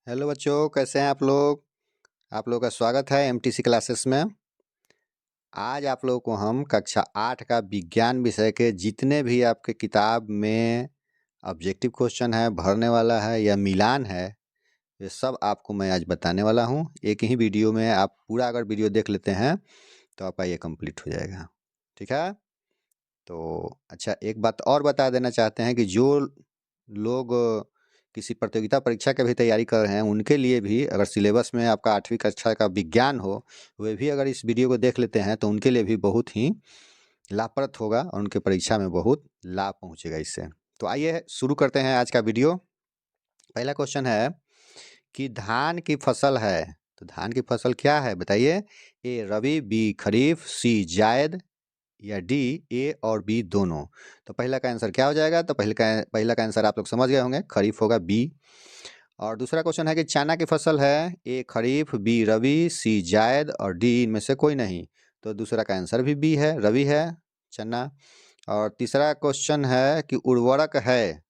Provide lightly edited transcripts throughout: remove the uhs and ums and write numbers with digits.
Hello बच्चों, कैसे हैं आप लोग। आप लोगों का स्वागत है एमटीसी क्लासेस में। आज आप लोगों को हम कक्षा 8 का विज्ञान विषय के जितने भी आपके किताब में ऑब्जेक्टिव क्वेश्चन है, भरने वाला है या मिलान है, ये सब आपको मैं आज बताने वाला हूँ। एक ही वीडियो में आप पूरा अगर वीडियो देख लेते हैं तो आपका ये कंप्लीट हो जाएगा। ठीक है। तो अच्छा, एक बात और बता देना चाहते हैं कि जो लोग किसी प्रतियोगिता परीक्षा की भी तैयारी कर रहे हैं, उनके लिए भी अगर सिलेबस में आपका 8वीं कक्षा का विज्ञान हो, वे भी अगर इस वीडियो को देख लेते हैं तो उनके लिए भी बहुत ही लाभप्रद होगा और उनके परीक्षा में बहुत लाभ पहुंचेगा इससे। तो आइए शुरू करते हैं आज का वीडियो। पहला क्वेश्चन है कि धान की फसल है, तो धान की फसल क्या है बताइए। ए रबी, बी खरीफ, सी जायद या डी ए और बी दोनों। तो पहला का आंसर क्या हो जाएगा, तो पहला का आंसर आप लोग समझ गए होंगे, खरीफ होगा बी। और दूसरा क्वेश्चन है कि चना की फसल है, ए खरीफ, बी रबी, सी जायद और डी इनमें से कोई नहीं। तो दूसरा का आंसर भी बी है, रबी है चना। और तीसरा क्वेश्चन है कि उर्वरक है,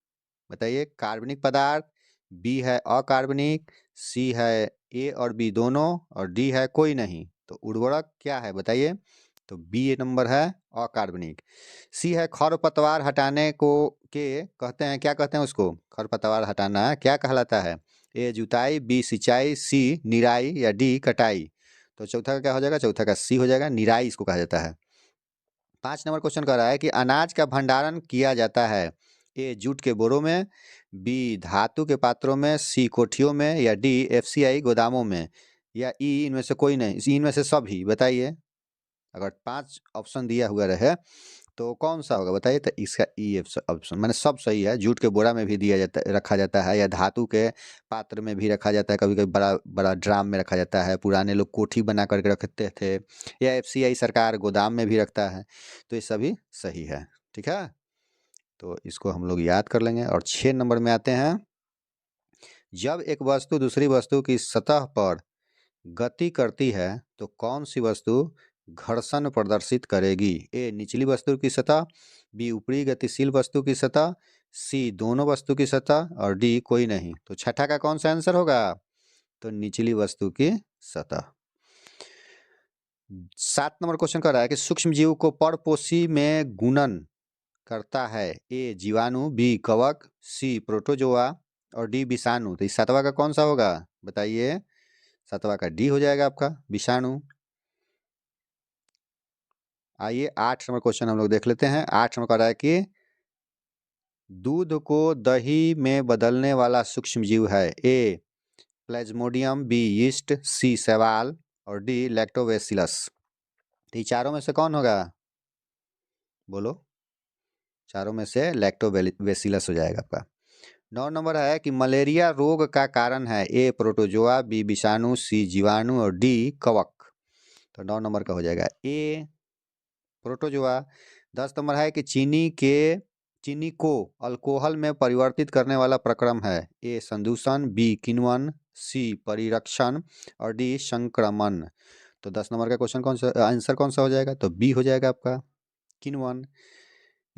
बताइए कार्बनिक पदार्थ, बी है अकार्बनिक, सी है ए और बी दोनों और डी है कोई नहीं। तो उर्वरक क्या है बताइए, तो बी नंबर है अकार्बनिक। सी है खरपतवार हटाने को के कहते हैं, क्या कहते हैं उसको, खरपतवार हटाना क्या कहलाता है। ए जुताई, बी सिंचाई, सी निराई या डी कटाई। तो चौथा का क्या हो जाएगा, चौथा का सी हो जाएगा, निराई इसको कहा जाता है। 5 नंबर क्वेश्चन कह रहा है कि अनाज का भंडारण किया जाता है, ए जूट के बोरों में, बी धातु के पात्रों में, सी कोठियों में या डी एफसीआई गोदामों में या ई इनमें से कोई नहीं, इनमें से सभी बताइए। अगर 5 ऑप्शन दिया हुआ रहे तो कौन सा होगा बताइए। तो इसका ई ऑप्शन मैंने सब सही है। जूट के बोरा में भी दिया जाता, रखा जाता है, या धातु के पात्र में भी रखा जाता है, कभी कभी बड़ा बड़ा ड्राम में रखा जाता है, पुराने लोग कोठी बना करके रखते थे, या एफसीआई सरकार गोदाम में भी रखता है। तो ये सभी सही है। ठीक है, तो इसको हम लोग याद कर लेंगे। और 6 नंबर में आते हैं, जब एक वस्तु दूसरी वस्तु की सतह पर गति करती है तो कौन सी वस्तु घर्षण प्रदर्शित करेगी। ए निचली वस्तु की सतह, बी ऊपरी गतिशील वस्तु की सतह, सी दोनों वस्तु की सतह और डी कोई नहीं। तो छठा का कौन सा आंसर होगा, तो निचली वस्तु की सतह। 7 नंबर क्वेश्चन कर रहा है कि सूक्ष्म जीव को परपोषी में गुणन करता है, ए जीवाणु, बी कवक, सी प्रोटोजोआ और डी विषाणु। तो इस सातवां का कौन सा होगा बताइए। सातवां का डी हो जाएगा आपका, विषाणु। आइए 8 नंबर क्वेश्चन हम लोग देख लेते हैं। 8 नंबर कह रहा है कि दूध को दही में बदलने वाला सूक्ष्म जीव है, ए प्लेज्मोडियम, बी यीस्ट, सी शैवाल और डी लैक्टोबैसिलस। तो ये चारों में से कौन होगा बोलो। चारों में से लैक्टोबैसिलस हो जाएगा आपका। 9 नंबर है कि मलेरिया रोग का कारण है, ए प्रोटोजोआ, बी विषाणु, सी जीवाणु और डी कवक। तो 9 नंबर का हो जाएगा ए प्रोटोजोआ। 10 नंबर है कि चीनी को अल्कोहल में परिवर्तित करने वाला प्रक्रम है, ए संदूषण, बी किण्वन, सी परिरक्षण और डी संक्रमण। तो 10 नंबर का क्वेश्चन कौन सा आंसर कौन सा हो जाएगा, तो बी हो जाएगा आपका, किण्वन।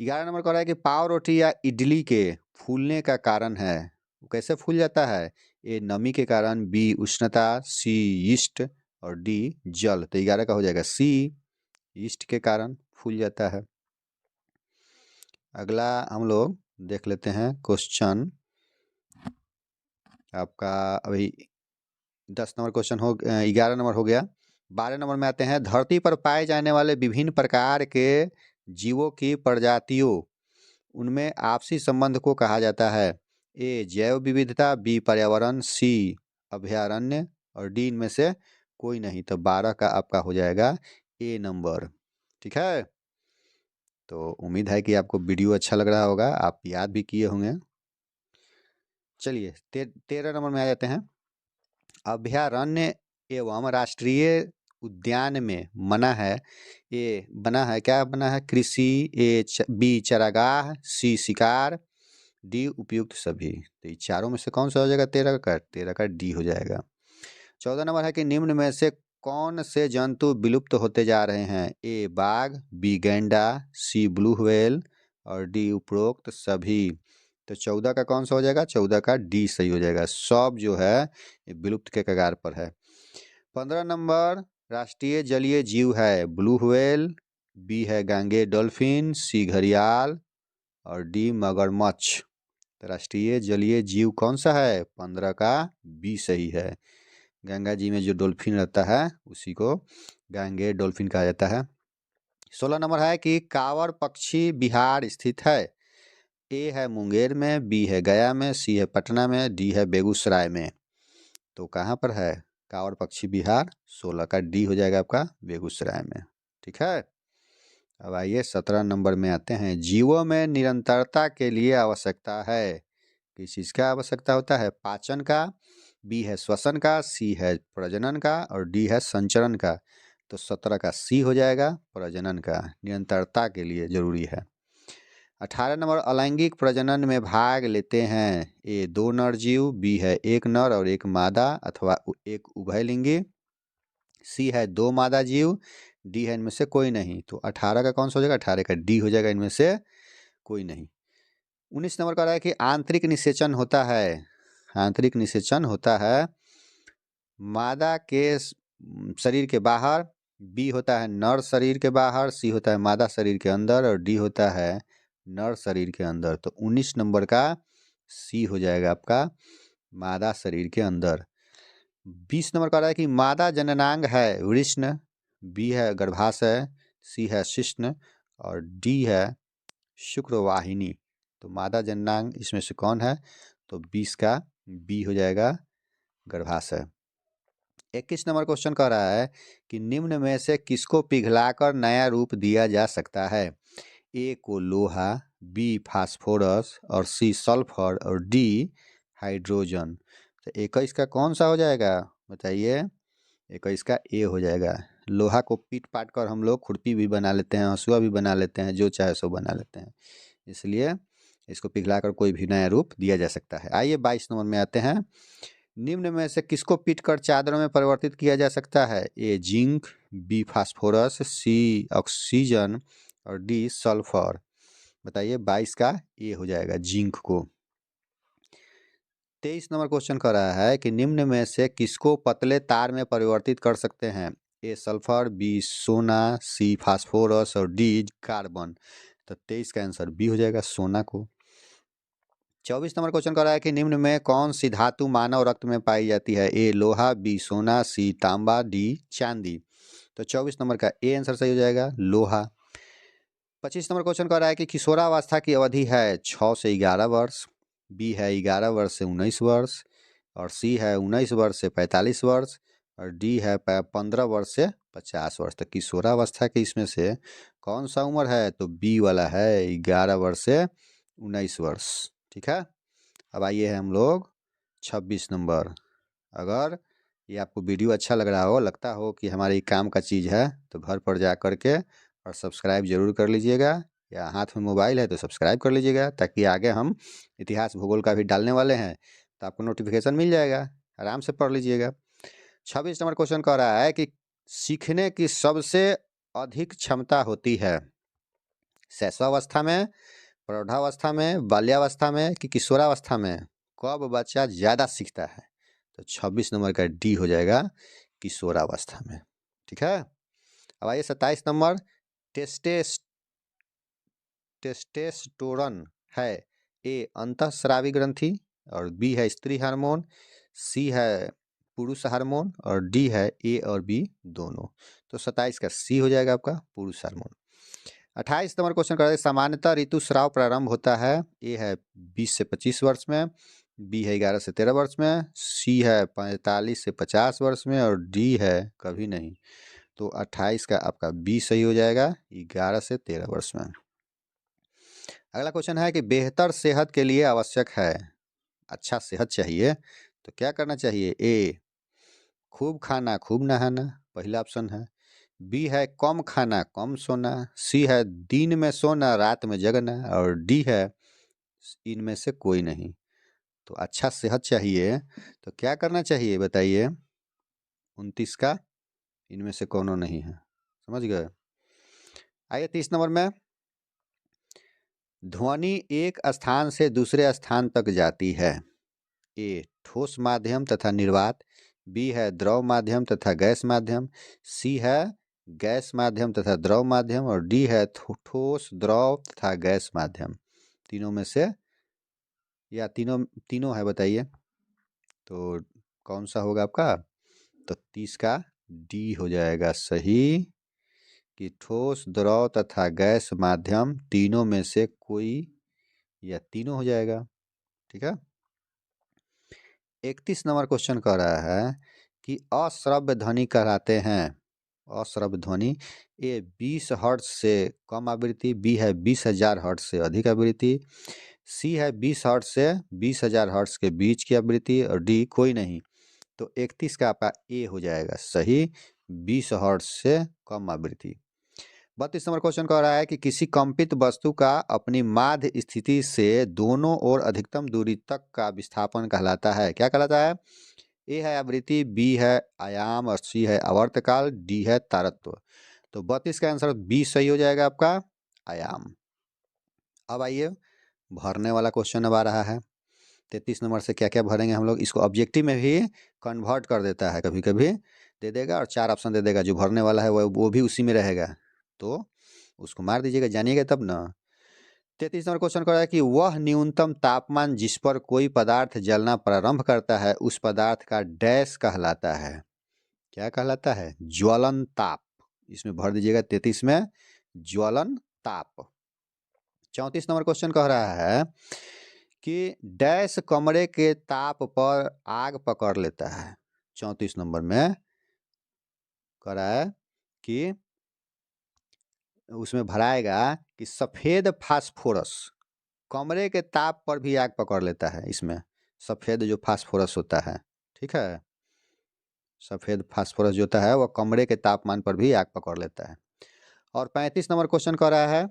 11 नंबर कह रहा है कि पाव रोटी या इडली के फूलने का कारण है, वो कैसे फूल जाता है, ए नमी के कारण, बी उष्णता, सी यीस्ट और डी जल। तो 11 का हो जाएगा सी, यीस्ट के कारण फूल जाता है। अगला हम लोग देख लेते हैं क्वेश्चन आपका। अभी 10 नंबर क्वेश्चन हो 11 नंबर हो गया। 12 नंबर में आते हैं, धरती पर पाए जाने वाले विभिन्न प्रकार के जीवों की प्रजातियों, उनमें आपसी संबंध को कहा जाता है, ए जैव विविधता, बी पर्यावरण, सी अभयारण्य और डी इनमें से कोई नहीं। तो 12 का आपका हो जाएगा ए नंबर। ठीक है, तो उम्मीद है कि आपको वीडियो अच्छा लग रहा होगा, आप याद भी किए होंगे। चलिए 13 नंबर में आ जाते हैं। अभयारण्य एवं राष्ट्रीय उद्यान में मना है, ये बना है, क्या बना है, कृषि, बी चारागाह, सी शिकार, डी उपयुक्त सभी। तो ये चारों में से कौन सा हो जाएगा, 13 का डी हो जाएगा। 14 नंबर है कि निम्न में से कौन से जंतु विलुप्त होते जा रहे हैं, ए बाघ, बी गैंडा, सी ब्लू व्हेल और डी उपरोक्त सभी। तो 14 का कौन सा हो जाएगा? 14 का डी सही हो जाएगा। सब जो है ये विलुप्त के कगार पर है। 15 नंबर राष्ट्रीय जलीय जीव है ब्लू व्हेल, बी है गांगे डॉल्फिन, सी घड़ियाल और डी मगरमच्छ। तो राष्ट्रीय जलीय जीव कौन सा है? 15 का बी सही है। गंगा जी में जो डॉल्फिन रहता है उसी को गांगे डॉल्फिन कहा जाता है। 16 नंबर है कि कांवर पक्षी बिहार स्थित है। ए है मुंगेर में, बी है गया में, सी है पटना में, डी है बेगूसराय में। तो कहाँ पर है कांवर पक्षी बिहार? 16 का डी हो जाएगा आपका बेगूसराय में। ठीक है। अब आइए 17 नंबर में आते हैं। जीवों में निरंतरता के लिए आवश्यकता है। किस चीज़ का आवश्यकता होता है? पाचन का, बी है श्वसन का, सी है प्रजनन का और डी है संचरण का। तो 17 का सी हो जाएगा प्रजनन का, निरंतरता के लिए जरूरी है। 18 नंबर अलैंगिक प्रजनन में भाग लेते हैं। ए 2 नर जीव, बी है 1 नर और 1 मादा अथवा एक उभयलिंगी, सी है 2 मादा जीव, डी है इनमें से कोई नहीं। तो 18 का कौन सा हो जाएगा? 18 का डी हो जाएगा, इनमें से कोई नहीं। 19 नंबर का रहा है कि आंतरिक निषेचन होता है। आंतरिक निषेचन होता है मादा के शरीर के बाहर, बी होता है नर शरीर के बाहर, सी होता है मादा शरीर के अंदर और डी होता है नर शरीर के अंदर। तो 19 नंबर का सी हो जाएगा आपका मादा शरीर के अंदर। 20 नंबर का रहा है कि मादा जननांग है वृष्ण, बी है गर्भाशय, सी है शिश्न और डी है शुक्रवाहिनी। तो मादा जननांग इसमें से कौन है? तो 20 का बी हो जाएगा गर्भाशय। 21 नंबर क्वेश्चन कह रहा है कि निम्न में से किसको पिघलाकर नया रूप दिया जा सकता है? ए को लोहा, बी फास्फोरस और सी सल्फर और डी हाइड्रोजन। तो 21 का कौन सा हो जाएगा बताइए? 21 का ए हो जाएगा। लोहा को पीट पाट कर हम लोग खुरपी भी बना लेते हैं, हंसुआ भी बना लेते हैं, जो चाहे सो बना लेते हैं, इसलिए इसको पिघलाकर कोई भी नया रूप दिया जा सकता है। आइए 22 नंबर में आते हैं। निम्न में से किसको पीटकर चादरों में परिवर्तित किया जा सकता है? A zinc, B phosphorus, C oxygen और डी सल्फर। बताइए 22 का ए हो जाएगा जिंक को। 23 नंबर क्वेश्चन कर रहा है कि निम्न में से किसको पतले तार में परिवर्तित कर सकते हैं? ए सल्फर, बी सोना, सी फास्फोरस और डी कार्बन। तो 23 का आंसर बी हो जाएगा सोना को। 24 नंबर क्वेश्चन कर रहा है कि निम्न में कौन सी धातु मानव रक्त में पाई जाती है? ए लोहा, बी सोना, सी तांबा, डी चांदी। तो 24 नंबर का ए आंसर सही हो जाएगा लोहा। 25 नंबर क्वेश्चन कर रहा है कि किशोरावस्था की अवधि है 6 से 11 वर्ष, बी है 11 वर्ष से 19 वर्ष और सी है 19 वर्ष से 45 वर्ष और डी है 15 वर्ष से 50 वर्ष। तो किशोरावस्था के इसमें से कौन सा उम्र है? तो बी वाला है 11 वर्ष से 19 वर्ष। ठीक है। अब आइए हम लोग 26 नंबर। अगर ये आपको वीडियो अच्छा लग रहा हो, लगता हो कि हमारे काम का चीज़ है, तो घर पर जा कर के और सब्सक्राइब ज़रूर कर लीजिएगा, या हाथ में मोबाइल है तो सब्सक्राइब कर लीजिएगा, ताकि आगे हम इतिहास भूगोल का भी डालने वाले हैं तो आपको नोटिफिकेशन मिल जाएगा, आराम से पढ़ लीजिएगा। 26 नंबर क्वेश्चन कह रहा है कि सीखने की सबसे अधिक क्षमता होती है शैशवावस्था में, प्रौढ़ावस्था में, बाल्यावस्था में कि किशोरावस्था में? कब बच्चा ज़्यादा सीखता है? तो 26 नंबर का डी हो जाएगा किशोरावस्था में। ठीक है। अब आइए 27 नंबर। टेस्टेस्टोरन है ए अंतःस्रावी ग्रंथि और बी है स्त्री हार्मोन, सी है पुरुष हार्मोन और डी है ए और बी दोनों। तो 27 का सी हो जाएगा आपका पुरुष हार्मोन। 28 नंबर क्वेश्चन कर रहे हैं सामान्यतः ऋतुस्राव प्रारंभ होता है। ए है 20 से 25 वर्ष में, बी है 11 से 13 वर्ष में, सी है 45 से 50 वर्ष में और डी है कभी नहीं। तो 28 का आपका बी सही हो जाएगा 11 से 13 वर्ष में। अगला क्वेश्चन है कि बेहतर सेहत के लिए आवश्यक है, अच्छा सेहत चाहिए तो क्या करना चाहिए? ए खूब खाना खूब नहाना, पहला ऑप्शन है। बी है कम खाना कम सोना, सी है दिन में सोना रात में जगना और डी है इनमें से कोई नहीं। तो अच्छा सेहत चाहिए तो क्या करना चाहिए बताइए? 29 का इनमें से कोनो नहीं है। समझ गए? आइए 30 नंबर में। ध्वनि एक स्थान से दूसरे स्थान तक जाती है। ए ठोस माध्यम तथा निर्वात, बी है द्रव माध्यम तथा गैस माध्यम, सी है गैस माध्यम तथा द्रव माध्यम और डी है ठोस द्रव तथा गैस माध्यम। तीनों में से या तीनों है, बताइए तो कौन सा होगा आपका? तो 30 का डी हो जाएगा सही, कि ठोस द्रव तथा गैस माध्यम तीनों में से कोई या तीनों हो जाएगा। ठीक है। 31 नंबर क्वेश्चन कह रहा है कि अश्रव्य ध्वनि कहलाते हैं। अश्रव्य ध्वनि ए 20 हर्ट्ज से कम आवृत्ति, बी है 20,000 हर्ट्ज से अधिक आवृत्ति, सी है 20 हर्ट्ज से 20,000 हर्ट्ज के बीच की आवृत्ति और डी कोई नहीं। तो 31 का आपका ए हो जाएगा सही, 20 हर्ट्ज से कम आवृत्ति। 32 नंबर क्वेश्चन कह रहा है कि किसी कंपित वस्तु का अपनी माध्य स्थिति से दोनों ओर अधिकतम दूरी तक का विस्थापन कहलाता है। क्या कहलाता है? ए है आवृत्ति, बी है आयाम और सी है आवर्तकाल, डी है तारत्व। तो 32 का आंसर बी सही हो जाएगा आपका, आयाम। अब आइए भरने वाला क्वेश्चन अब आ रहा है। 33 नंबर से क्या क्या भरेंगे हम लोग, इसको ऑब्जेक्टिव में भी कन्वर्ट कर देता है, कभी कभी दे देगा और 4 ऑप्शन दे देगा, जो भरने वाला है वो भी उसी में रहेगा, तो उसको मार दीजिएगा, जानिएगा तब ना। 33 नंबर क्वेश्चन कर रहा है कि वह न्यूनतम तापमान जिस पर कोई पदार्थ जलना प्रारंभ करता है उस पदार्थ का डैश कहलाता है। क्या कहलाता है? ज्वलन ताप। इसमें भर दीजिएगा 33 में ज्वलन ताप। 34 नंबर क्वेश्चन कह रहा है कि डैश कमरे के ताप पर आग पकड़ लेता है। 34 नंबर में कह रहा है कि उसमें भराएगा कि सफेद फास्फोरस कमरे के ताप पर भी आग पकड़ लेता है। इसमें सफेद जो फास्फोरस होता है, ठीक है, सफेद फास्फोरस जो होता है वह कमरे के तापमान पर भी आग पकड़ लेता है। और 35 नंबर क्वेश्चन कह रहा है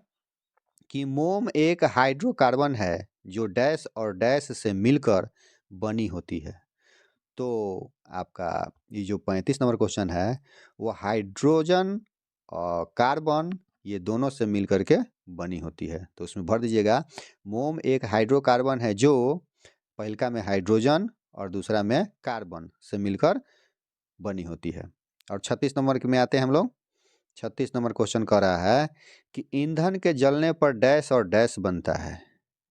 कि मोम एक हाइड्रोकार्बन है जो डैश और डैश से मिलकर बनी होती है। तो आपका ये जो 35 नंबर क्वेश्चन है वो हाइड्रोजन और कार्बन ये दोनों से मिलकर के बनी होती है। तो उसमें भर दीजिएगा मोम एक हाइड्रोकार्बन है जो पहलका में हाइड्रोजन और दूसरा में कार्बन से मिलकर बनी होती है। और 36 नंबर में आते हैं हम लोग। 36 नंबर क्वेश्चन कह रहा है कि ईंधन के जलने पर डैश और डैश बनता है।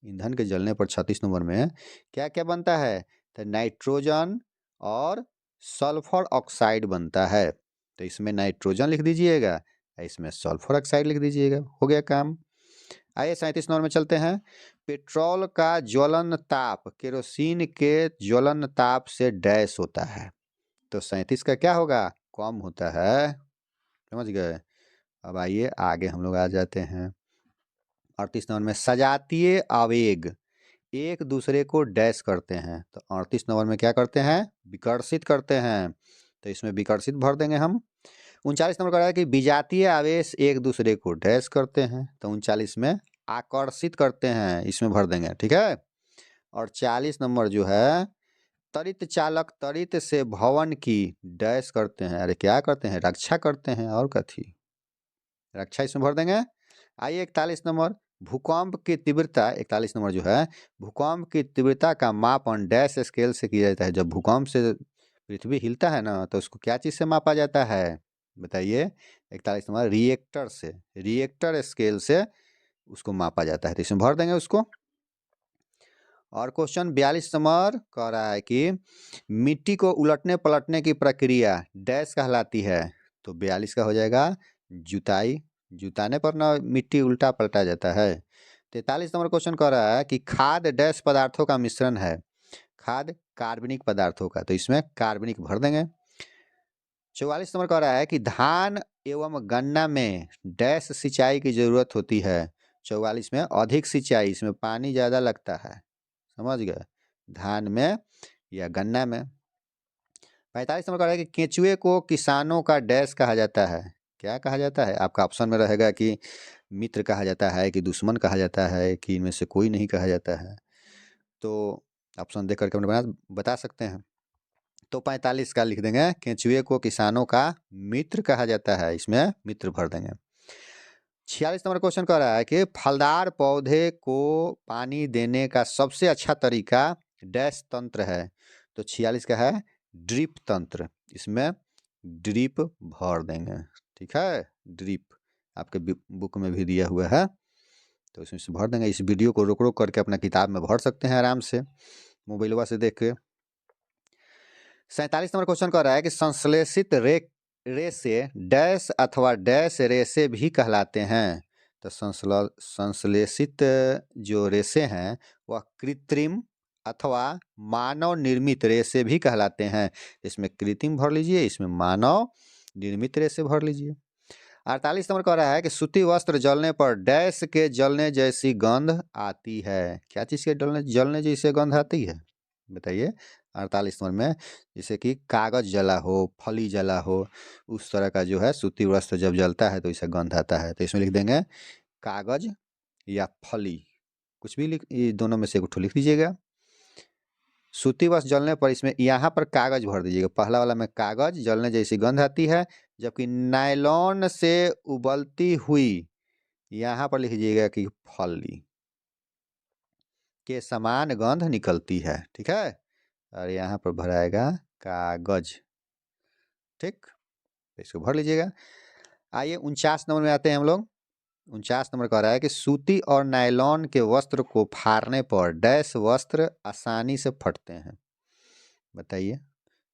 ईंधन के जलने पर 36 नंबर में क्या क्या बनता है? तो नाइट्रोजन और सल्फर ऑक्साइड बनता है। तो इसमें नाइट्रोजन लिख दीजिएगा, इसमें सल्फर ऑक्साइड लिख दीजिएगा, हो गया काम। आइए 37 नंबर में चलते हैं। पेट्रोल का ज्वलन ताप केरोसिन के ज्वलन ताप से डैश होता है। तो 37 का क्या होगा? कम होता है। समझ गए? अब आइए आगे हम लोग आ जाते हैं। 38 नंबर में सजातीय आवेग एक दूसरे को डैश करते हैं। तो 38 नंबर में क्या करते हैं? विकर्षित करते हैं। तो इसमें विकर्षित भर देंगे हम। 39 नंबर कह रहा है कि विजातीय आवेश एक दूसरे को डैश करते हैं। तो 39 में आकर्षित करते हैं, इसमें भर देंगे, ठीक है। और 40 नंबर जो है त्वरित चालक त्वरित से भवन की डैश करते हैं। अरे क्या करते हैं? रक्षा करते हैं, और कथी, रक्षा इसमें भर देंगे। आइए 41 नंबर भूकंप की तीव्रता, 41 नंबर जो है भूकंप की तीव्रता का मापन डैश स्केल से किया जाता है। जब भूकंप से पृथ्वी हिलता है ना तो उसको क्या चीज से मापा जाता है? बताइए। 41 नंबर रिएक्टर से, रिएक्टर स्केल से उसको मापा जाता है। तो इसमें भर देंगे उसको। और क्वेश्चन 42 नंबर कह रहा है कि मिट्टी को उलटने पलटने की प्रक्रिया डैश कहलाती है। तो 42 का हो जाएगा जुताई। जुताने पर ना मिट्टी उल्टा पलटा जाता है। 43 नंबर क्वेश्चन कह रहा है कि खाद डैश पदार्थों का मिश्रण है। खाद कार्बनिक पदार्थों का, तो इसमें कार्बनिक भर देंगे। 44 नंबर कह रहा है कि धान एवं गन्ना में डैश सिंचाई की जरूरत होती है। 44 में अधिक सिंचाई, इसमें पानी ज्यादा लगता है। समझ गए? धान में या गन्ना में। 45 नंबर कह रहा है कि केंचुए को किसानों का डैश कहा जाता है। क्या कहा जाता है? आपका ऑप्शन में रहेगा कि मित्र कहा जाता है, कि दुश्मन कहा जाता है, कि इनमें से कोई नहीं कहा जाता है। तो ऑप्शन देख करके अपने बता सकते हैं। तो 45 का लिख देंगे केंचुए को किसानों का मित्र कहा जाता है, इसमें मित्र भर देंगे। 46 नंबर क्वेश्चन कह रहा है कि फलदार पौधे को पानी देने का सबसे अच्छा तरीका डैश तंत्र है। तो 46 का है ड्रिप तंत्र। इसमें ड्रिप भर देंगे, ठीक है। ड्रिप आपके बुक में भी दिया हुआ है, तो इसमें से भर देंगे। इस वीडियो को रोक रोक करके अपना किताब में भर सकते हैं आराम से, मोबाइलवा से देख के। 47 नंबर क्वेश्चन कह रहा है कि संश्लेषित रेशे डैश अथवा डैश रेशे भी कहलाते हैं। तो संश्लेषित जो रेशे हैं वह कृत्रिम अथवा मानव निर्मित रेशे भी कहलाते हैं। इसमें कृत्रिम भर लीजिए, इसमें मानव निर्मित रेशे भर लीजिए। 48 नंबर कह रहा है कि सूती वस्त्र जलने पर डैश के जलने जैसी गंध आती है। क्या चीज़ के जलने जैसे गंध आती है, बताइए। 48 नंबर में जैसे कि कागज जला हो, फली जला हो, उस तरह का जो है सूती वस्त्र जब जलता है तो इसे गंध आता है। तो इसमें लिख देंगे कागज या फली, कुछ भी ये दोनों में से एक लिख दीजिएगा। सूती वस्त्र जलने पर इसमें यहाँ पर कागज भर दीजिएगा। पहला वाला में कागज जलने जैसी गंध आती है, जबकि नायलॉन से उबलती हुई यहाँ पर लिख दीजिएगा कि फली के समान गंध निकलती है, ठीक है। और यहाँ पर भराएगा कागज, ठीक, इसको भर लीजिएगा। आइए 49 नंबर में आते हैं हम लोग। 49 नंबर कह रहा है कि सूती और नायलॉन के वस्त्र को फाड़ने पर डैश वस्त्र आसानी से फटते हैं। बताइए,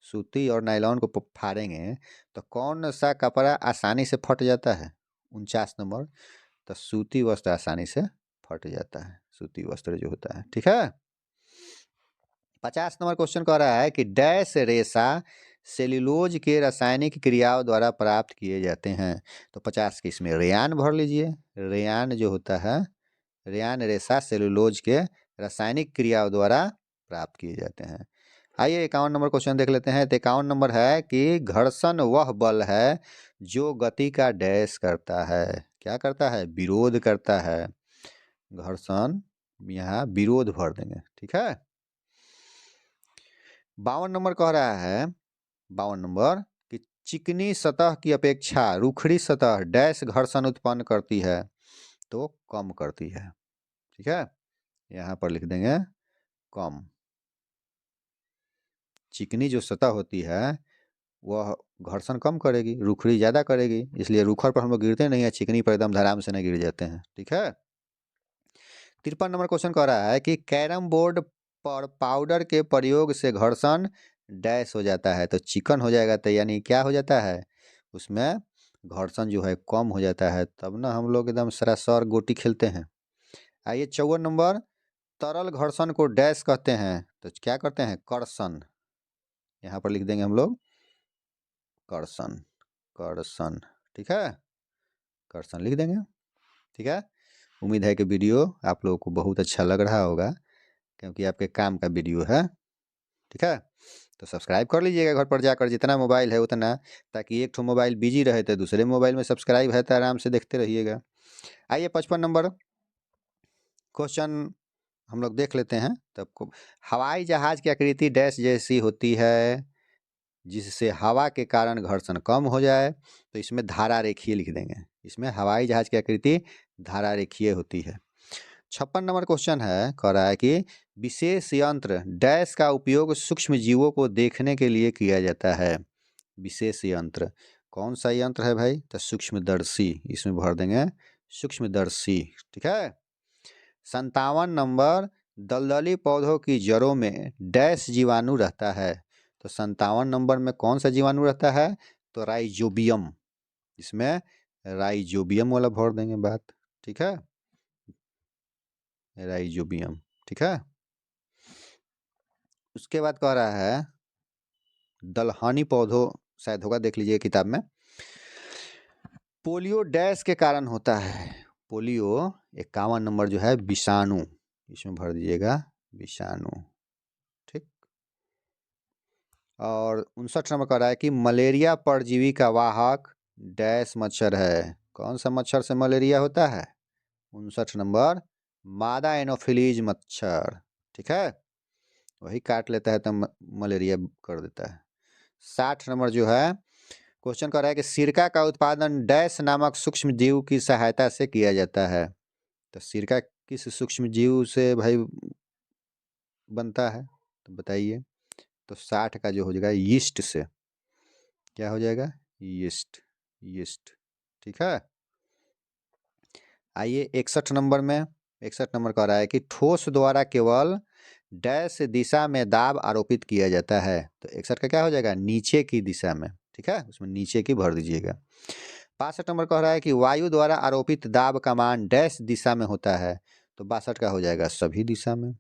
सूती और नायलॉन को फाड़ेंगे तो कौन सा कपड़ा आसानी से फट जाता है? 49 नंबर, तो सूती वस्त्र आसानी से फट जाता है, सूती वस्त्र जो होता है, ठीक है। 50 नंबर क्वेश्चन कह रहा है कि डैश रेशा सेल्यूलोज के रासायनिक क्रियाओं द्वारा प्राप्त किए जाते हैं। तो 50 के इसमें रेयान भर लीजिए। रेयान जो होता है, रेयान रेशा सेल्यूलोज के रासायनिक क्रियाओं द्वारा प्राप्त किए जाते हैं। आइए 51 नंबर क्वेश्चन देख लेते हैं। तो 51 नंबर है कि घर्षण वह बल है जो गति का डैश करता है। क्या करता है? विरोध करता है। घर्षण यहाँ विरोध भर देंगे, ठीक है। 52 नंबर कह रहा है, 52 नंबर कि चिकनी सतह की अपेक्षा रूखड़ी सतह डैश घर्षण उत्पन्न करती है, तो कम करती है, ठीक है। यहाँ पर लिख देंगे कम। चिकनी जो सतह होती है वह घर्षण कम करेगी, रूखड़ी ज़्यादा करेगी, इसलिए रूखर पर हम लोग गिरते नहीं है, चिकनी पर एकदम धड़ाम से नहीं गिर जाते हैं, ठीक है। 53 नंबर क्वेश्चन कह रहा है कि कैरम बोर्ड पर पाउडर के प्रयोग से घर्षण डैश हो जाता है, तो चिकन हो जाएगा। तो यानी क्या हो जाता है, उसमें घर्षण जो है कम हो जाता है, तब ना हम लोग एकदम सरासर गोटी खेलते हैं। आइए 54 नंबर, तरल घर्षण को डैश कहते हैं, तो क्या करते हैं? कर्षण। यहाँ पर लिख देंगे हम लोग कर्षण, कर्षण, ठीक है, कर्षण लिख देंगे, ठीक है। उम्मीद है कि वीडियो आप लोगों को बहुत अच्छा लग रहा होगा, क्योंकि आपके काम का वीडियो है, ठीक है। तो सब्सक्राइब कर लीजिएगा घर पर जाकर, जितना मोबाइल है उतना, ताकि एक ठो मोबाइल बिजी रहे तो दूसरे मोबाइल में सब्सक्राइब है तो आराम से देखते रहिएगा। आइए 55 नंबर क्वेश्चन हम लोग देख लेते हैं। तब हवाई जहाज की आकृति डैश जैसी होती है जिससे हवा के कारण घर्षण कम हो जाए, तो इसमें धारा रेखीय लिख देंगे। इसमें हवाई जहाज की आकृति धारा रेखीय होती है। 56 नंबर क्वेश्चन है, कह रहा है कि विशेष यंत्र डैश का उपयोग सूक्ष्म जीवों को देखने के लिए किया जाता है। विशेष यंत्र कौन सा यंत्र है भाई? तो सूक्ष्मदर्शी, इसमें भर देंगे सूक्ष्मदर्शी, ठीक है। 57 नंबर, दलदली पौधों की जड़ों में डैश जीवाणु रहता है। तो 57 नंबर में कौन सा जीवाणु रहता है? तो राइजोबियम, इसमें राइजोबियम वाला भर देंगे बात, ठीक है, राइजोबियम, ठीक है। उसके बाद कह रहा है दलहनी पौधों, शायद होगा, देख लीजिए किताब में। पोलियो डैश के कारण होता है। पोलियो 51 नंबर जो है विषाणु, इसमें भर दीजिएगा विषाणु, ठीक। और 59 नंबर कह रहा है कि मलेरिया परजीवी का वाहक डैश मच्छर है। कौन सा मच्छर से मलेरिया होता है? 59 नंबर मादा एनोफिलीज मच्छर, ठीक है, वही काट लेता है तो मलेरिया कर देता है। 60 नंबर जो है क्वेश्चन कर रहा है कि सिरका का उत्पादन डैश नामक सूक्ष्म जीव की सहायता से किया जाता है। तो सिरका किस सूक्ष्म जीव से भाई बनता है, तो बताइए। तो 60 का जो हो जाएगा यीस्ट से। क्या हो जाएगा? यीस्ट। यीस्ट, ठीक है। आइए 61 नंबर में। 61 नंबर कह रहा है कि ठोस द्वारा केवल डैश दिशा में दाब आरोपित किया जाता है। तो 61 का क्या हो जाएगा? नीचे की दिशा में, ठीक है, उसमें नीचे की भर दीजिएगा। 62 नंबर कह रहा है कि वायु द्वारा आरोपित दाब का मान डैश दिशा में होता है। तो 62 का हो जाएगा सभी दिशा में,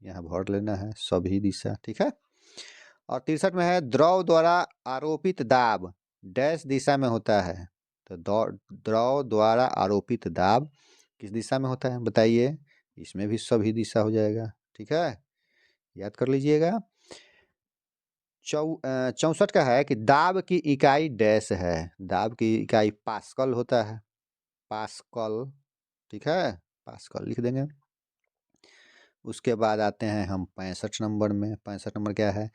यहाँ भर लेना है सभी दिशा, ठीक है। और 63 में है द्रव द्वारा आरोपित दाब डैश दिशा में होता है। तो द्रव द्वारा आरोपित दाब किस दिशा में होता है बताइए। इसमें भी सभी दिशा हो जाएगा, ठीक है, याद कर लीजिएगा। 64 का है कि दाब की इकाई डैश है। दाब की इकाई पास्कल होता है, पास्कल, ठीक है, पास्कल लिख देंगे। उसके बाद आते हैं हम 65 नंबर में। 65 नंबर क्या है?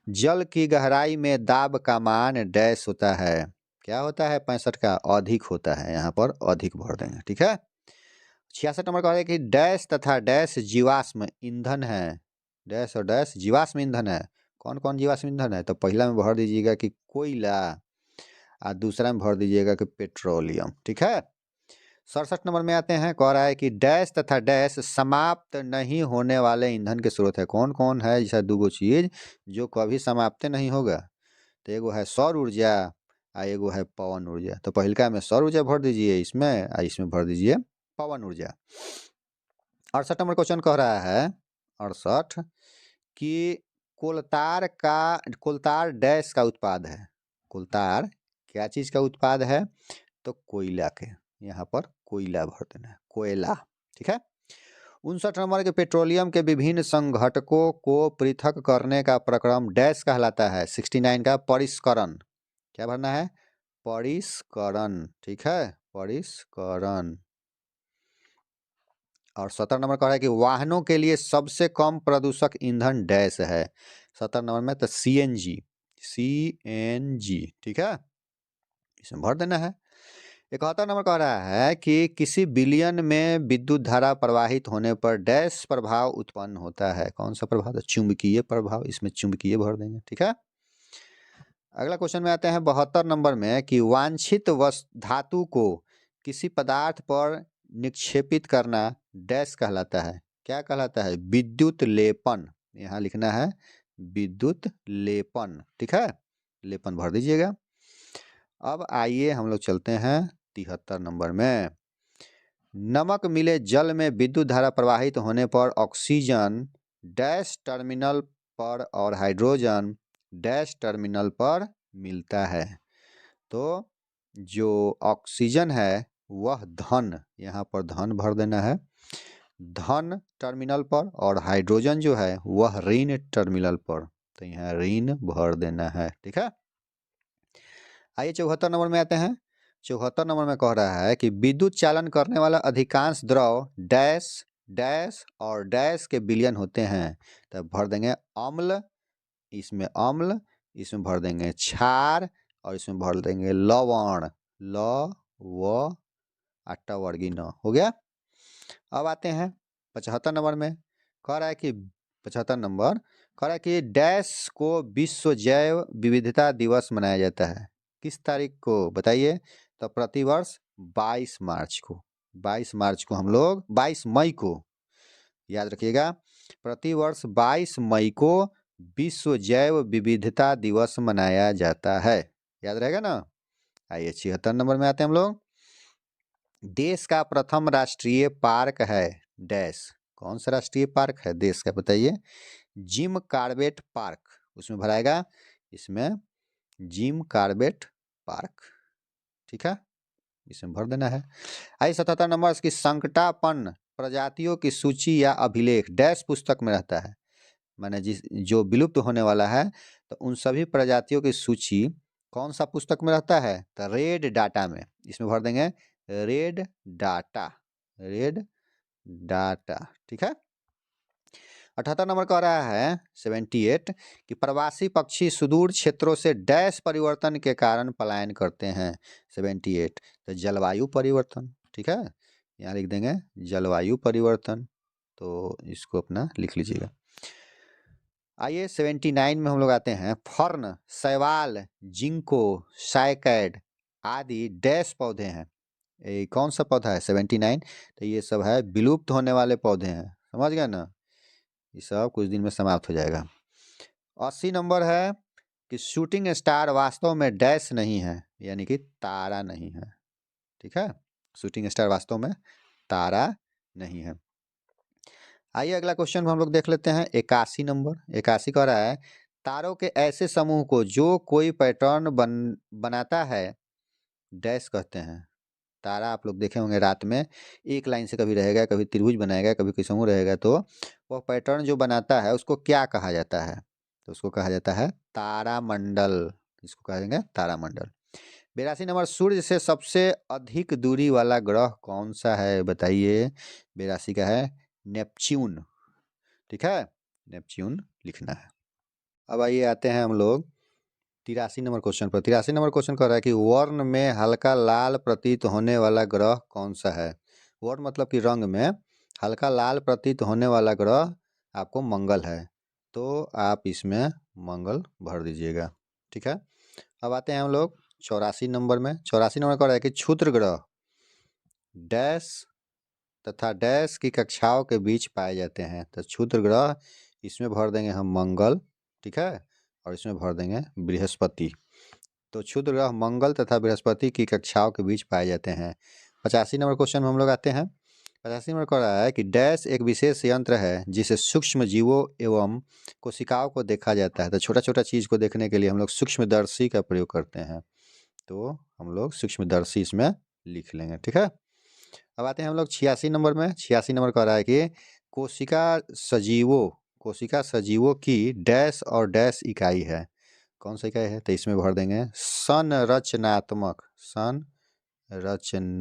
जल की गहराई में दाब का मान डैश होता है। क्या होता है? 65 का अधिक होता है, यहाँ पर अधिक भर देंगे, ठीक है। 66 नंबर का है कि डैश तथा डैश जीवाश्म ईंधन है। डैश और डैश जीवाश्म ईंधन है। कौन कौन जीवाश्म ईंधन है? तो पहला में भर दीजिएगा कि कोयला, और दूसरा में भर दीजिएगा कि पेट्रोलियम, ठीक है। 67 नंबर में आते हैं, कह रहा है कि डैश तथा डैश समाप्त नहीं होने वाले ईंधन के स्रोत है। कौन कौन है? जैसा दूगो चीज जो कभी समाप्त नहीं होगा। तो एगो है सौर ऊर्जा और एगो है पवन ऊर्जा। तो पहिलका में सौर ऊर्जा भर दीजिए इसमें, और इसमें भर दीजिए पवन ऊर्जा। 68 नंबर क्वेश्चन कह रहा है 68 कि कोलतार डैश का उत्पाद है। कोलतार क्या चीज का उत्पाद है? तो कोयला के, यहाँ पर कोयला भर देना है, कोयला, ठीक है। 59 नंबर के पेट्रोलियम के विभिन्न संघटकों को पृथक करने का प्रक्रम डैश कहलाता है। 69 का परिष्करण। क्या भरना है? परिष्करण, ठीक है, परिष्करण। और 70 नंबर कह रहा है कि वाहनों के लिए सबसे कम प्रदूषक ईंधन डैश है। 70 नंबर में तो CNG, CNG, ठीक है, इसमें भर देना है। 71 नंबर कह रहा है कि किसी बिलियन में विद्युत धारा प्रवाहित होने पर डैश प्रभाव उत्पन्न होता है। कौन सा प्रभाव? तो चुंबकीय प्रभाव, इसमें चुंबकीय भर देंगे, ठीक है। अगला क्वेश्चन में आते हैं 72 नंबर में कि वांछित धातु को किसी पदार्थ पर निक्षेपित करना डैश कहलाता है। क्या कहलाता है? विद्युत लेपन। यहाँ लिखना है विद्युत लेपन, ठीक है, लेपन भर दीजिएगा। अब आइए हम लोग चलते हैं 73 नंबर में। नमक मिले जल में विद्युत धारा प्रवाहित होने पर ऑक्सीजन डैश टर्मिनल पर और हाइड्रोजन डैश टर्मिनल पर मिलता है। तो जो ऑक्सीजन है वह धन, यहाँ पर धन भर देना है, धन टर्मिनल पर, और हाइड्रोजन जो है वह ऋण टर्मिनल पर, तो यहाँ ऋण भर देना है, ठीक है। आइए 74 नंबर में आते हैं। 74 नंबर में कह रहा है कि विद्युत चालन करने वाला अधिकांश द्रव डैश डैश और डैश के विलयन होते हैं। तो भर देंगे अम्ल, इसमें अम्ल, इसमें भर देंगे क्षार, और इसमें भर देंगे लवण, ल व आटा वर्गी न, हो गया। अब आते हैं 75 नंबर में। कह रहा है कि 75 नंबर कह रहा है कि डैश को विश्व जैव विविधता दिवस मनाया जाता है। किस तारीख को बताइए? तो प्रतिवर्ष 22 मार्च को। 22 मार्च को हम लोग, 22 मई को, याद रखिएगा, प्रतिवर्ष 22 मई को विश्व जैव विविधता दिवस मनाया जाता है। याद रहेगा ना? आइए 76 नंबर में आते हैं हम लोग। देश का प्रथम राष्ट्रीय पार्क है डैश। कौन सा राष्ट्रीय पार्क है देश का बताइए? जिम कार्बेट पार्क, उसमें भराएगा, इसमें जिम कार्बेट पार्क, ठीक है, इसमें भर देना है। आई 77 नंबर की संकटापन्न प्रजातियों की सूची या अभिलेख डैश पुस्तक में रहता है। माने जो विलुप्त होने वाला है, तो उन सभी प्रजातियों की सूची कौन सा पुस्तक में रहता है? तो रेड डाटा में, इसमें भर देंगे रेड डाटा, रेड डाटा, ठीक है। 78 नंबर कह रहा है 78 कि प्रवासी पक्षी सुदूर क्षेत्रों से डैश परिवर्तन के कारण पलायन करते हैं। 78 तो जलवायु परिवर्तन, ठीक है, यहाँ लिख देंगे जलवायु परिवर्तन, तो इसको अपना लिख लीजिएगा। आइए 79 में हम लोग आते हैं। फर्न, शैवाल, जिंको, साइकैड आदि डैश पौधे हैं। ये कौन सा पौधा है 79? तो ये सब है विलुप्त होने वाले पौधे हैं, समझ गए ना, ये सब कुछ दिन में समाप्त हो जाएगा। 80 नंबर है कि शूटिंग स्टार वास्तव में डैश नहीं है, यानी कि तारा नहीं है, ठीक है, शूटिंग स्टार वास्तव में तारा नहीं है। आइए अगला क्वेश्चन हम लोग देख लेते हैं। 81 नंबर, 81 कह रहा है तारों के ऐसे समूह को जो कोई पैटर्न बनाता है डैश कहते हैं। तारा आप लोग देखे होंगे रात में एक लाइन से कभी रहेगा, कभी त्रिभुज बनाएगा, कभी कोई समूह रहेगा, तो वह पैटर्न जो बनाता है उसको क्या कहा जाता है? तो उसको कहा जाता है तारामंडल, इसको कहेंगे तारामंडल। 82 नंबर, सूर्य से सबसे अधिक दूरी वाला ग्रह कौन सा है बताइए? 82 का है नेपच्यून, ठीक है, नेपच्यून लिखना है। अब आइए आते हैं हम लोग 83 नंबर क्वेश्चन पर। 83 नंबर क्वेश्चन कह रहा है कि वर्ण में हल्का लाल प्रतीत होने वाला ग्रह कौन सा है? वर्ण मतलब कि रंग में हल्का लाल प्रतीत होने वाला ग्रह आपको मंगल है, तो आप इसमें मंगल भर दीजिएगा, ठीक है। अब आते हैं हम लोग 84 नंबर में। 84 नंबर कह रहा है कि क्षुद्र ग्रह डैश तथा डैश की कक्षाओं के बीच पाए जाते हैं। तो क्षुद्र ग्रह इसमें भर देंगे हम मंगल, ठीक है, और इसमें भर देंगे बृहस्पति। तो क्षुद्र ग्रह मंगल तथा बृहस्पति की कक्षाओं के बीच पाए जाते हैं। 85 नंबर क्वेश्चन में हम लोग आते हैं। 85 नंबर कह रहा है कि डैश एक विशेष यंत्र है जिसे सूक्ष्म जीवों एवं कोशिकाओं को देखा जाता है। तो छोटा छोटा चीज को देखने के लिए हम लोग सूक्ष्मदर्शी का प्रयोग करते हैं, तो हम लोग सूक्ष्मदर्शी इसमें लिख लेंगे, ठीक है। अब आते हैं हम लोग 86 नंबर में। 86 नंबर कह रहा है कि कोशिका सजीवों की डैश और डैश इकाई है। कौन सा इकाई है? तो इसमें भर देंगे संरचनात्मक, संरचनात्मक,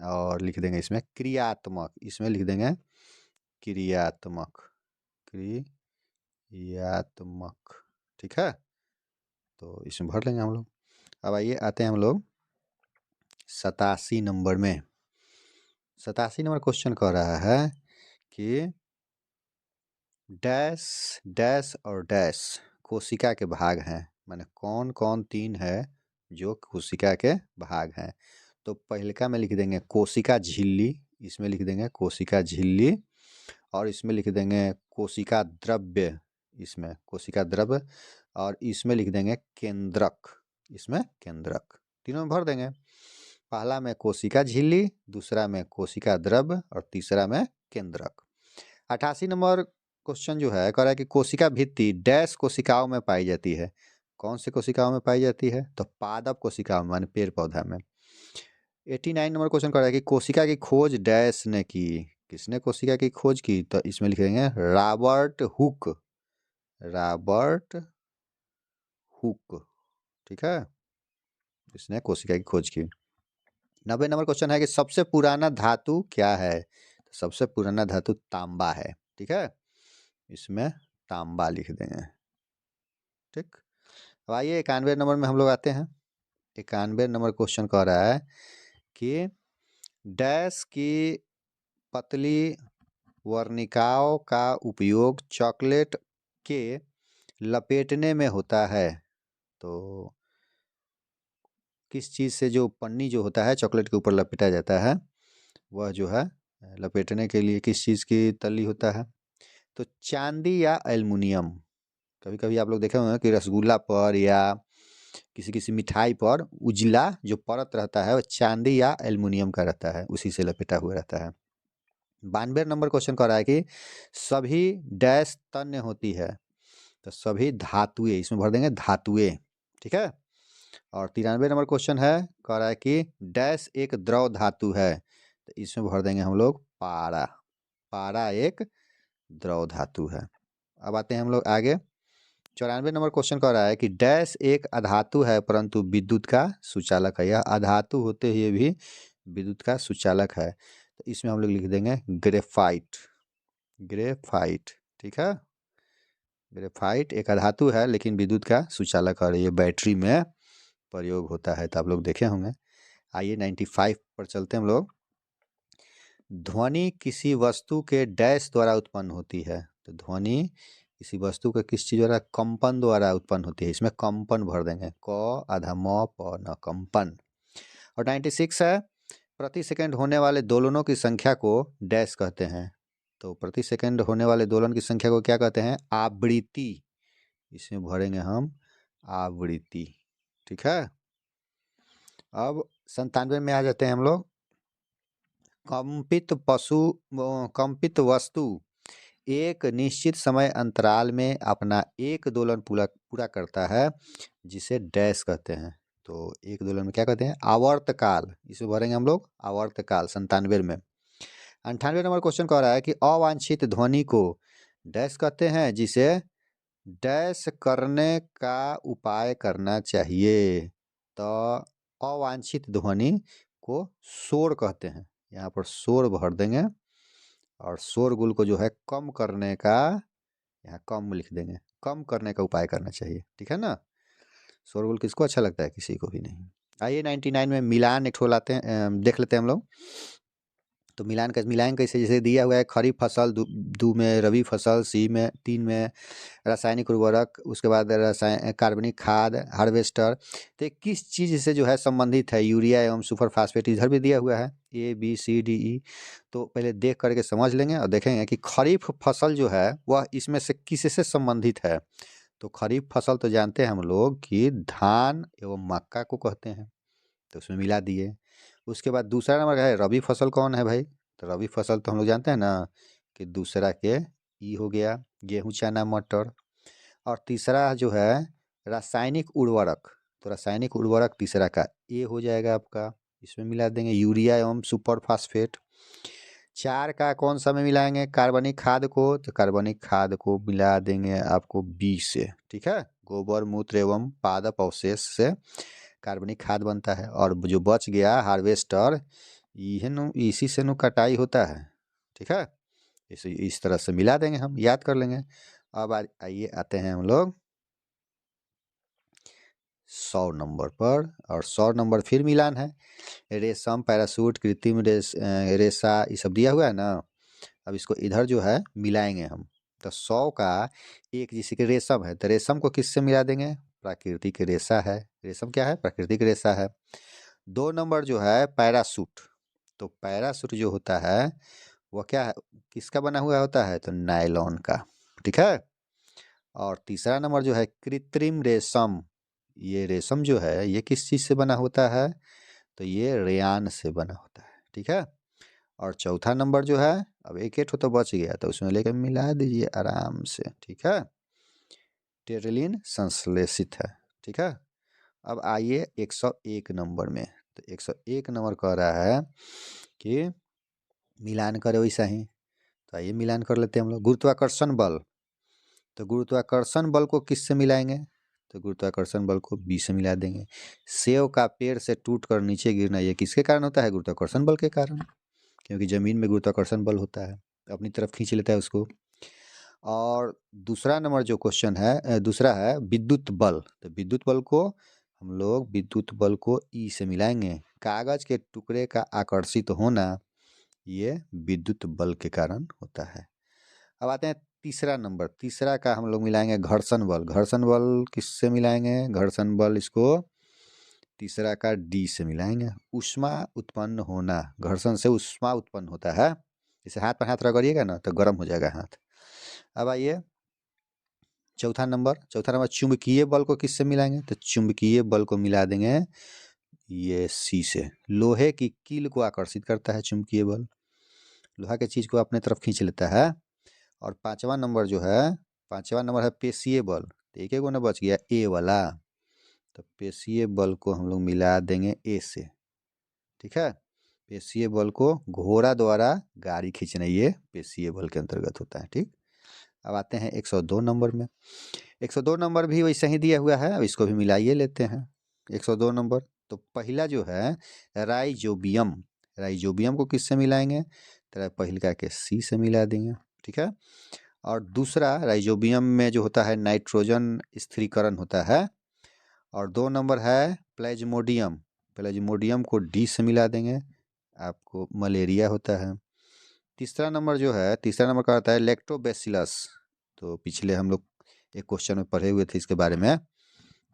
और लिख देंगे इसमें क्रियात्मक, इसमें लिख देंगे क्रियात्मक, क्रियात्मक, ठीक है, तो इसमें भर लेंगे हम लोग। अब आइए आते हैं हम लोग 87 नंबर में। 87 नंबर क्वेश्चन कह रहा है कि डैश डैश और डैश कोशिका के भाग हैं, माने कौन कौन तीन है जो कोशिका के भाग हैं। तो पहलका में लिख देंगे कोशिका झिल्ली, इसमें लिख देंगे कोशिका झिल्ली, और इसमें लिख देंगे कोशिका द्रव्य, इसमें कोशिका द्रव्य, और इसमें लिख देंगे केंद्रक, इसमें केंद्रक, तीनों में भर देंगे। पहला में कोशिका झिल्ली, दूसरा में कोशिका द्रव्य, और तीसरा में केंद्रक। 88 नंबर क्वेश्चन जो है कह रहा है कि कोशिका भित्ति डैश कोशिकाओं में पाई जाती है। कौन सी कोशिकाओं में पाई जाती है? तो पादप कोशिकाओं में, माने पेड़ पौधा में। 89 नंबर क्वेश्चन कह रहा है कि कोशिका की खोज डैश ने की। किसने कोशिका की खोज की? तो इसमें लिखेंगे रॉबर्ट हुक, रॉबर्ट हुक, ठीक है, इसने कोशिका की खोज की। 90 नंबर क्वेश्चन है कि सबसे पुराना धातु क्या है? तो सबसे पुराना धातु तांबा है, ठीक है, इसमें तांबा लिख देंगे, ठीक। अब आइए 91 नंबर में हम लोग आते हैं। 91 नंबर क्वेश्चन कह रहा है कि डैश की पतली वर्णिकाओं का उपयोग चॉकलेट के लपेटने में होता है। तो किस चीज़ से जो पन्नी जो होता है चॉकलेट के ऊपर लपेटा जाता है, वह जो है लपेटने के लिए किस चीज़ की तली होता है? तो चांदी या एल्युमिनियम। कभी कभी आप लोग देखे होंगे कि रसगुल्ला पर या किसी किसी मिठाई पर उजला जो परत रहता है वो चांदी या एल्युमिनियम का रहता है, उसी से लपेटा हुआ रहता है। 92 नंबर क्वेश्चन कह रहा है कि सभी डैश तन्य होती है। तो सभी धातुएं, इसमें भर देंगे धातुएं, ठीक है। और 93 नंबर क्वेश्चन है कह रहा है कि डैश एक द्रव धातु है। तो इसमें भर देंगे हम लोग पारा, पारा एक द्रव धातु है। अब आते हैं हम लोग आगे। 94 नंबर क्वेश्चन कह रहा है कि डैश एक अधातु है परंतु विद्युत का सुचालक है। यह अधातु होते हुए भी विद्युत का सुचालक है। तो इसमें हम लोग लिख देंगे ग्रेफाइट। ग्रेफाइट, ठीक है। ग्रेफाइट एक अधातु है लेकिन विद्युत का सुचालक और ये बैटरी में प्रयोग होता है, तो आप लोग देखे होंगे। आइए 95 पर चलते हैं हम लोग। ध्वनि किसी वस्तु के डैश द्वारा उत्पन्न होती है। तो ध्वनि किसी वस्तु के किस चीज द्वारा? कंपन द्वारा उत्पन्न होती है। इसमें कंपन भर देंगे, क आधा म प न, कंपन। और 96 है, प्रति सेकंड होने वाले दोलनों की संख्या को डैश कहते हैं। तो प्रति सेकंड होने वाले दोलन की संख्या को क्या कहते हैं? आवृत्ति। इसमें भरेंगे हम आवृत्ति, ठीक है। अब 97 में आ जाते हैं हम लोग। कंपित वस्तु एक निश्चित समय अंतराल में अपना एक दोलन पूरा करता है, जिसे डैश कहते हैं। तो एक दोलन में क्या कहते हैं? आवर्तकाल। इसमें भरेंगे हम लोग आवर्तकाल 97 में। 98 नंबर क्वेश्चन कह रहा है कि अवांछित ध्वनि को डैश कहते हैं, जिसे डैश करने का उपाय करना चाहिए। तो अवांछित ध्वनि को शोर कहते हैं। यहाँ पर शोर भर देंगे और शोरगुल को जो है कम करने का, यहाँ कम लिख देंगे, कम करने का उपाय करना चाहिए, ठीक है ना। शोरगुल किसको अच्छा लगता है? किसी को भी नहीं। आइए 99 में मिलान एक ठो लाते हैं, देख लेते हैं हम लोग। तो मिलान कैसे? जैसे दिया हुआ है खरीफ फसल, दो में रबी फसल, सी में 3 में रासायनिक उर्वरक, उसके बाद कार्बनिक खाद, हार्वेस्टर। तो किस चीज़ से जो है संबंधित है? यूरिया एवं सुपर फास्फेट। इधर भी दिया हुआ है ABCDE। तो पहले देख करके समझ लेंगे और देखेंगे कि खरीफ फसल जो है वह इसमें से किससे संबंधित है। तो खरीफ फसल तो जानते हैं हम लोग कि धान एवं मक्का को कहते हैं, तो उसमें मिला दिए। उसके बाद दूसरा नंबर है रबी फसल। कौन है भाई? तो रबी फसल तो हम लोग जानते हैं ना कि दूसरा के ई हो गया, गेहूँ चना मटर। और तीसरा जो है रासायनिक उर्वरक, तो रासायनिक उर्वरक तीसरा का ए हो जाएगा आपका। इसमें मिला देंगे यूरिया एवं सुपर फास्फेट। 4 का कौन सा में मिलाएंगे? कार्बनिक खाद को। तो कार्बनिक खाद को मिला देंगे आपको बी से, ठीक है। गोबर मूत्र एवं पादप अवशेष से कार्बनिक खाद बनता है। और जो बच गया हार्वेस्टर, इसी से नु कटाई होता है, ठीक है। इस तरह से मिला देंगे, हम याद कर लेंगे। अब आइए आते हैं हम लोग 100 नंबर पर। और 100 नंबर फिर मिलान है। रेशम, पैरासूट, कृत्रिम रेशा, ये सब दिया हुआ है ना। अब इसको इधर जो है मिलाएंगे हम। तो 100 का एक, जैसे कि रेशम है, तो रेशम को किससे मिला देंगे? प्राकृतिक रेशा है। रेशम क्या है? प्राकृतिक रेशा है। 2 नंबर जो है पैरासूट। तो पैरासूट जो होता है वह क्या है? किसका बना हुआ होता है? तो नायलॉन का, ठीक है। और तीसरा नंबर जो है कृत्रिम रेशम। ये रेशम जो है ये किस चीज़ से बना होता है? तो ये रेयान से बना होता है, ठीक है। और चौथा नंबर जो है, अब एक एक तो बच गया, तो उसमें लेकर मिला दीजिए आराम से, ठीक है। टेरेलिन संश्लेषित है, ठीक है। अब आइए 101 नंबर में। तो 101 नंबर कह रहा है कि मिलान करे वैसा ही। तो आइए मिलान कर लेते हैं हम लोग। गुरुत्वाकर्षण बल। तो गुरुत्वाकर्षण बल को किससे मिलाएंगे? तो गुरुत्वाकर्षण बल को बी से मिला देंगे। सेव का पेड़ से टूट कर नीचे गिरना, ये किसके कारण होता है? गुरुत्वाकर्षण बल के कारण, क्योंकि जमीन में गुरुत्वाकर्षण बल होता है, अपनी तरफ खींच लेता है उसको। और दूसरा नंबर जो क्वेश्चन है, दूसरा है विद्युत बल। तो विद्युत बल को हम लोग विद्युत बल को ई से मिलाएंगे। कागज के टुकड़े का आकर्षित होना, ये विद्युत बल के कारण होता है। अब आते हैं तीसरा नंबर। तीसरा का हम लोग मिलाएंगे घर्षण बल। घर्षण बल किससे मिलाएंगे? घर्षण बल इसको तीसरा का डी से मिलाएंगे। ऊष्मा उत्पन्न होना, घर्षण से ऊष्मा उत्पन्न होता है। जैसे हाथ पर हाथ रगड़िएगा ना तो गर्म हो जाएगा हाथ। अब आइए चौथा नंबर चुंबकीय बल को किससे मिलाएंगे? तो चुंबकीय बल को मिला देंगे ये सी से। लोहे की कील को आकर्षित करता है चुंबकीय बल, लोहा के चीज को अपने तरफ खींच लेता है। और पांचवा नंबर जो है, पांचवा नंबर है पेशीय बल। तो एक गो ना बच गया ए वाला, तो पेशीय बल को हम लोग मिला देंगे ए से, ठीक है। पेशीय बल को घोड़ा द्वारा गाड़ी खींचना, ये पेशीय बल के अंतर्गत होता है, ठीक। अब आते हैं 102 नंबर में। 102 नंबर भी वैसे ही दिया हुआ है, अब इसको भी मिलाइए लेते हैं। 102 नंबर, तो पहला जो है राइजोबियम। राइजोबियम को किससे मिलाएंगे, तो पहिलका के सी से मिला देंगे। ठीक है। और दूसरा राइजोबियम में जो होता है नाइट्रोजन स्थिरीकरण होता है। और 2 नंबर है प्लेज्मोडियम, प्लेज्मोडियम को डी से मिला देंगे, आपको मलेरिया होता है। तीसरा नंबर जो है, तीसरा नंबर का आता है लैक्टोबैसिलस। तो पिछले हम लोग एक क्वेश्चन में पढ़े हुए थे इसके बारे में।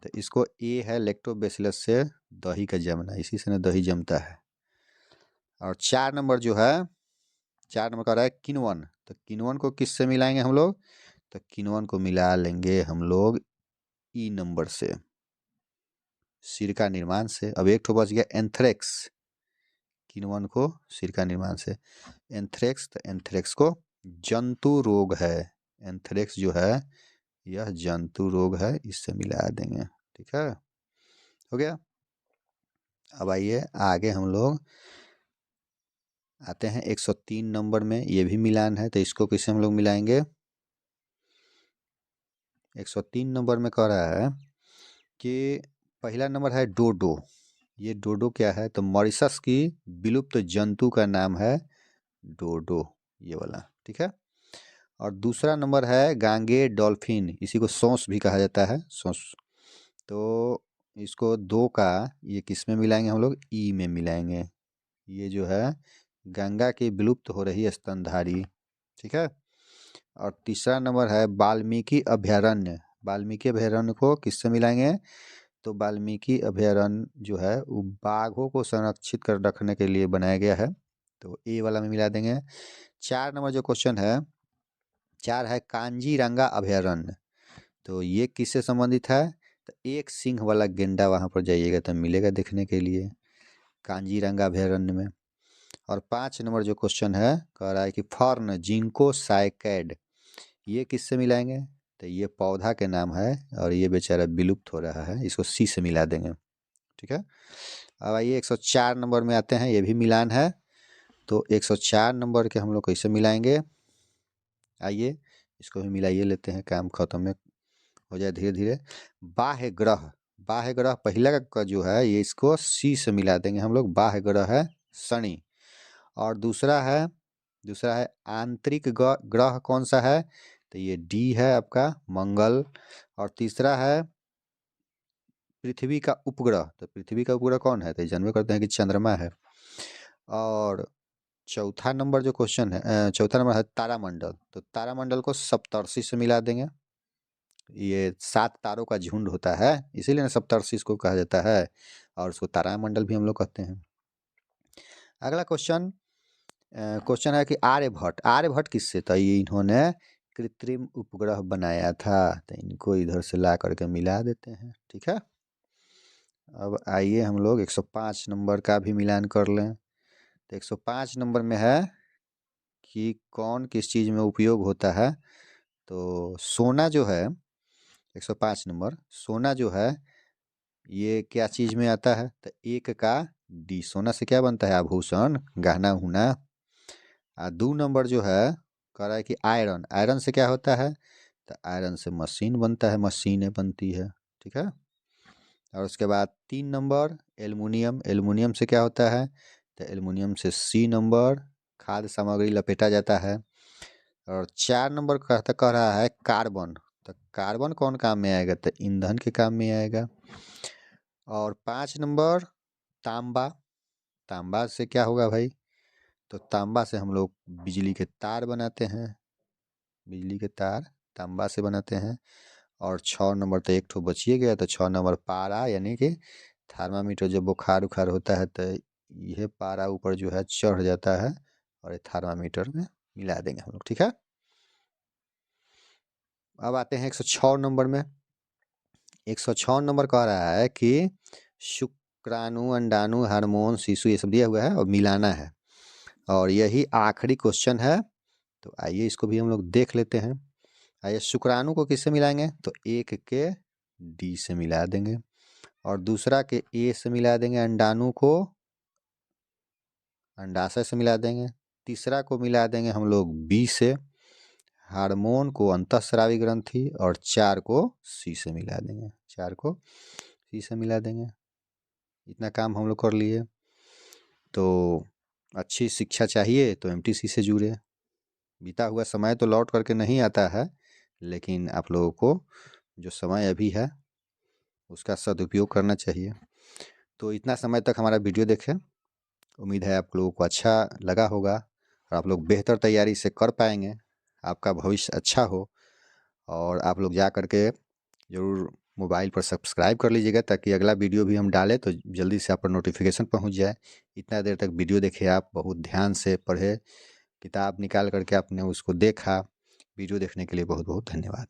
तो इसको ए है लैक्टोबैसिलस से दही का जमना, इसी से ना दही जमता है। और 4 नंबर जो है, 4 नंबर का रहा है किनवन। तो किनवन को किससे मिलाएंगे हम लोग, तो किनवन को मिला लेंगे हम लोग ई नंबर से, सिरका निर्माण से। अब एक ठो बच गया एंथ्रेक्स, किनवन को सिरका निर्माण से। एंथ्रेक्स, तो एंथ्रेक्स को जंतु रोग है, एंथ्रेक्स जो है यह जंतु रोग है, इससे मिला देंगे। ठीक है, हो गया। अब आइए आगे हम लोग आते हैं 103 नंबर में, ये भी मिलान है। तो इसको किससे हम लोग मिलाएंगे, 103 नंबर में कह रहा है कि पहला नंबर है डोडो। ये डोडो क्या है, तो मॉरिशस की विलुप्त जंतु का नाम है डोडो, ये वाला। ठीक है। और दूसरा नंबर है गांगे डॉल्फिन, इसी को सोंस भी कहा जाता है, सोंस। तो इसको 2 का ये किस में मिलाएंगे हम लोग, ई में मिलाएंगे। ये जो है गंगा की विलुप्त हो रही स्तनधारी। ठीक है। और तीसरा नंबर है वाल्मीकि अभयारण्य, वाल्मीकि अभयारण्य को किससे मिलाएंगे, तो वाल्मीकि अभयारण्य जो है वो बाघों को संरक्षित कर रखने के लिए बनाया गया है, तो ए वाला में मिला देंगे। 4 नंबर जो क्वेश्चन है, 4 है कांजीरंगा अभयारण्य। तो ये किससे संबंधित है, तो एक सिंह वाला गेंडा वहाँ पर जाइएगा तो मिलेगा देखने के लिए, कांजीरंगा अभयारण्य में। और 5 नंबर जो क्वेश्चन है, कह रहा है कि फर्न जिंको साइकैड, ये किससे मिलाएंगे, तो ये पौधा के नाम है और ये बेचारा विलुप्त हो रहा है, इसको सी से मिला देंगे। ठीक है। अब आइए 104 नंबर में आते हैं, ये भी मिलान है। तो 104 नंबर के हम लोग कैसे मिलाएंगे, आइए इसको भी मिलाइए लेते हैं, काम खत्म है हो जाए धीरे धीरे। बाह्य ग्रह, बाह्य ग्रह पहला का जो है ये इसको सी से मिला देंगे हम लोग, बाह्य ग्रह है शनि। और दूसरा है आंतरिक ग्रह कौन सा है, तो ये डी है आपका मंगल। और तीसरा है पृथ्वी का उपग्रह, तो पृथ्वी का उपग्रह कौन है, तो जानवे करते हैं कि चंद्रमा है। और चौथा नंबर जो क्वेश्चन है, चौथा नंबर है तारामंडल। तो तारामंडल को सप्तर्षि से मिला देंगे, ये 7 तारों का झुंड होता है, इसीलिए ना सप्तर्षि इसको कहा जाता है, और उसको तारामंडल भी हम लोग कहते हैं। अगला क्वेश्चन है कि आर्यभट्ट, आर्यभट्ट किससे, तो ये इन्होंने कृत्रिम उपग्रह बनाया था, तो इनको इधर से ला करके मिला देते हैं। ठीक है। अब आइए हम लोग 105 नंबर का भी मिलान कर लें। तो 105 नंबर में है कि कौन किस चीज़ में उपयोग होता है, तो सोना जो है 105 नंबर, सोना जो है ये क्या चीज़ में आता है, तो एक का डी, सोना से क्या बनता है, आभूषण गहना हुना। 2 नंबर जो है कह रहा है कि आयरन, आयरन से क्या होता है, तो आयरन से मशीन बनता है, मशीनें बनती है। ठीक है। और उसके बाद 3 नंबर एल्युमिनियम, एल्युमिनियम से क्या होता है, तो एल्युमिनियम से सी नंबर खाद्य सामग्री लपेटा जाता है। और 4 नंबर कह रहा है कार्बन, तो कार्बन कौन काम में आएगा, तो ईंधन के काम में आएगा। और 5 नंबर तांबा, तांबा से क्या होगा भाई, तो तांबा से हम लोग बिजली के तार बनाते हैं, बिजली के तार तांबा से बनाते हैं। और 6 नंबर तो एक ठो बचिए गया, तो 6 नंबर पारा, यानी कि थर्मामीटर, जब बुखार उखार होता है तो यह पारा ऊपर जो है चढ़ जाता है और ये थर्मामीटर में मिला देंगे हम लोग। ठीक है। अब आते हैं 106 नंबर में। 106 नंबर कह रहा है कि शुक्राणु, अंडाणु, हार्मोन, शिशु, ये सब दिया हुआ है और मिलाना है, और यही आखिरी क्वेश्चन है। तो आइए इसको भी हम लोग देख लेते हैं। आइए शुक्राणु को किससे मिलाएंगे, तो एक के डी से मिला देंगे, और दूसरा के ए से मिला देंगे, अंडाणु को अंडाशय से मिला देंगे, तीसरा को मिला देंगे हम लोग बी से, हार्मोन को अंतःस्रावी ग्रंथि, और 4 को सी से मिला देंगे, 4 को सी से मिला देंगे। इतना काम हम लोग कर लिए। तो अच्छी शिक्षा चाहिए तो एमटीसी से जुड़े। बीता हुआ समय तो लौट करके नहीं आता है, लेकिन आप लोगों को जो समय अभी है उसका सदुपयोग करना चाहिए। तो इतना समय तक हमारा वीडियो देखें, उम्मीद है आप लोगों को अच्छा लगा होगा और आप लोग बेहतर तैयारी से कर पाएंगे, आपका भविष्य अच्छा हो। और आप लोग जा करके ज़रूर मोबाइल पर सब्सक्राइब कर लीजिएगा, ताकि अगला वीडियो भी हम डालें तो जल्दी से आप पर नोटिफिकेशन पहुंच जाए। इतना देर तक वीडियो देखे आप, बहुत ध्यान से पढ़े, किताब निकाल करके आपने उसको देखा। वीडियो देखने के लिए बहुत बहुत धन्यवाद।